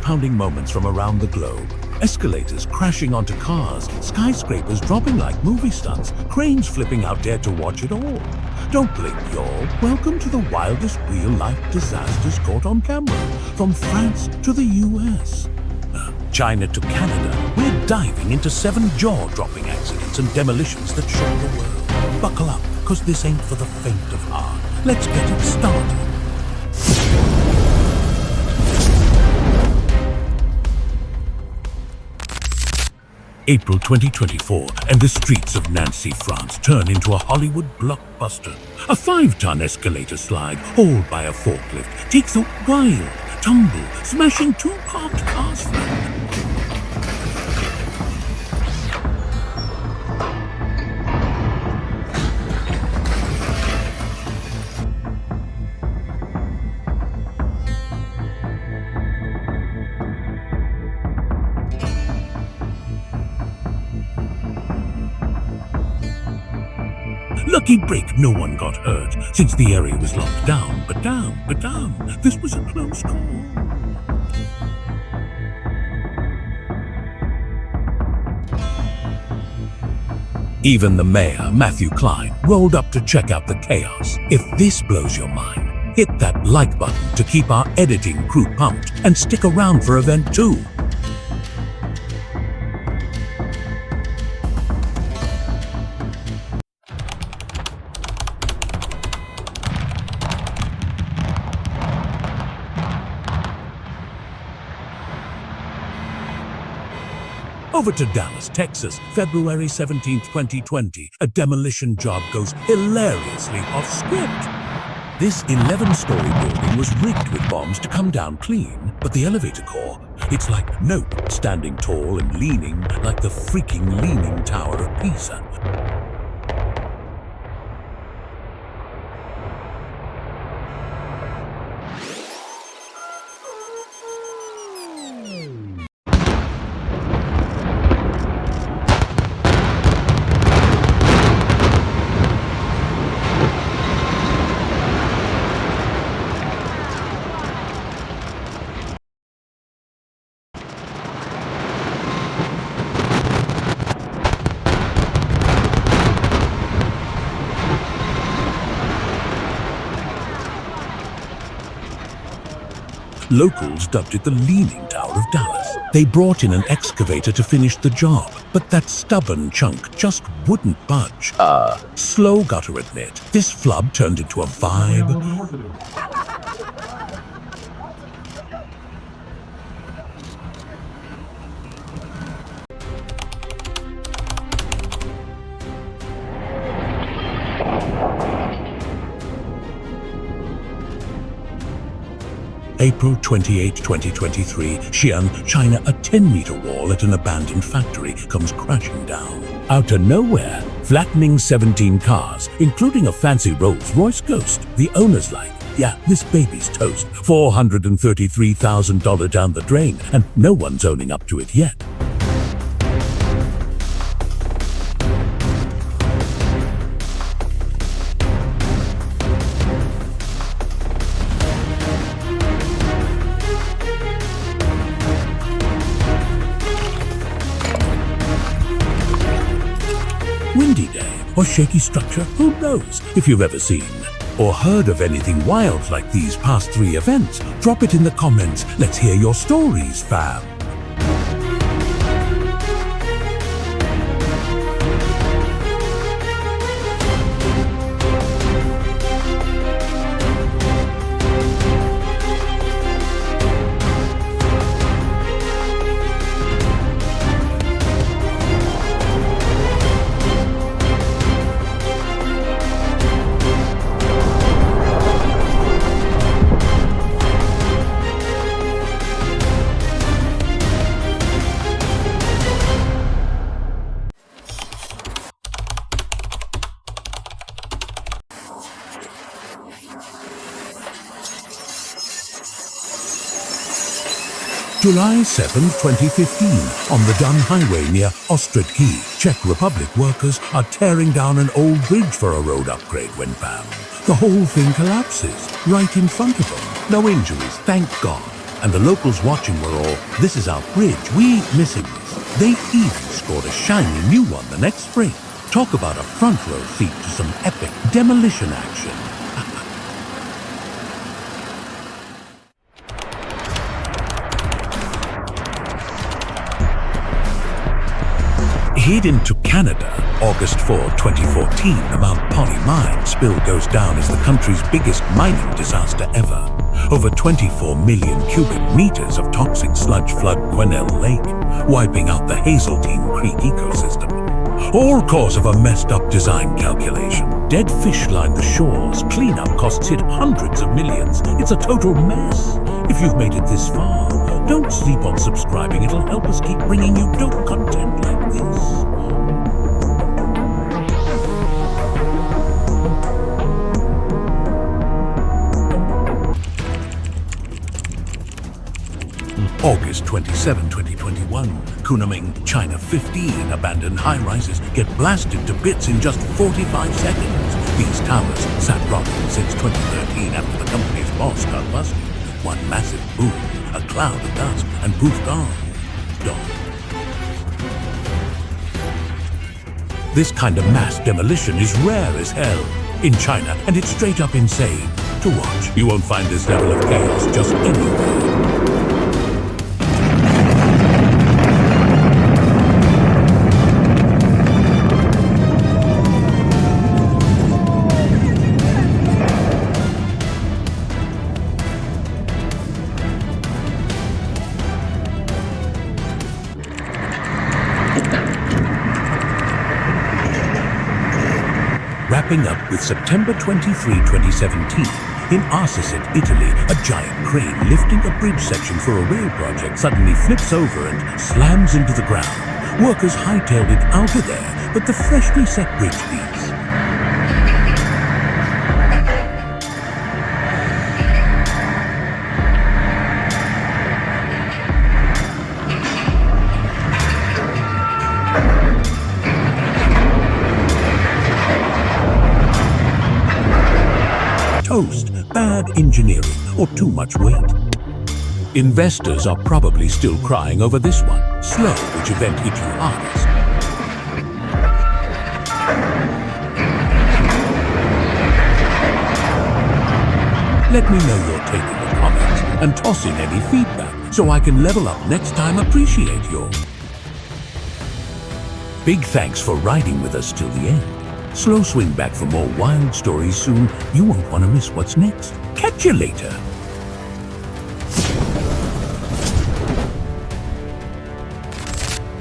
heart-pounding moments from around the globe. Escalators crashing onto cars, skyscrapers dropping like movie stunts, cranes flipping out there to watch it all. Don't blink, y'all. Welcome to the wildest real-life disasters caught on camera. From France to the US. China to Canada, we're diving into 7 jaw-dropping accidents and demolitions that shook the world. Buckle up, because this ain't for the faint of heart. Let's get it started. April 2024, and the streets of Nancy, France turn into a Hollywood blockbuster. A 5-ton escalator slide, hauled by a forklift, takes a wild tumble, smashing 2 parked cars flat. Lucky break, no one got hurt, since the area was locked down. But damn, this was a close call. Even the mayor, Matthew Klein, rolled up to check out the chaos. If this blows your mind, hit that like button to keep our editing crew pumped, and stick around for event 2. Over to Dallas, Texas, February 17, 2020. A demolition job goes hilariously off script. This 11-story building was rigged with bombs to come down clean, but the elevator core, it's like nope, standing tall and leaning like the freaking Leaning Tower of Pisa. Locals dubbed it the Leaning Tower of Dallas. They brought in an excavator to finish the job, but that stubborn chunk just wouldn't budge. Slow, gotta admit, this flub turned into a vibe. April 28, 2023, Xi'an, China, a 10-meter wall at an abandoned factory comes crashing down. Out of nowhere, flattening 17 cars, including a fancy Rolls-Royce Ghost. The owner's like, yeah, this baby's toast. $433,000 down the drain, and no one's owning up to it yet. Windy day or shaky structure, who knows? If you've ever seen or heard of anything wild like these past 3 events, drop it in the comments. Let's hear your stories, fam. July 7, 2015, on the Don Highway near Ostrodki, Czech Republic, workers are tearing down an old bridge for a road upgrade when bam, the whole thing collapses right in front of them. No injuries, thank God. and the locals watching were all, "This is our bridge, we missing this." They even scored a shiny new one the next spring. Talk about a front row seat to some epic demolition action. Head into Canada, August 4, 2014, the Mount Polly mine spill goes down as the country's biggest mining disaster ever. Over 24 million cubic meters of toxic sludge flood Quesnel Lake, wiping out the Hazeltine Creek ecosystem. All cause of a messed up design calculation. Dead fish line the shores, cleanup costs hit hundreds of millions. It's a total mess. If you've made it this far, don't sleep on subscribing. It'll help us keep bringing you dope content like this. August 27, 2021, Kunming, China. 15 abandoned high-rises get blasted to bits in just 45 seconds. These towers sat rotting since 2013 after the company's boss got busted. One massive boom, a cloud of dust, and poof, gone. This kind of mass demolition is rare as hell in China, and it's straight up insane to watch. You won't find this level of chaos just anywhere. Wrapping up with September 23, 2017, in Arcicet, Italy, a giant crane lifting a bridge section for a rail project suddenly flips over and slams into the ground. Workers hightailed it out of there, but the freshly set bridge leaks. Toast, bad engineering, or too much weight. Investors are probably still crying over this one. Slow, which event hit you hardest? Let me know your take in the comments and toss in any feedback so I can level up next time. Appreciate your. Big thanks for riding with us till the end. Slow swing back for more wild stories soon. You won't want to miss what's next. Catch you later.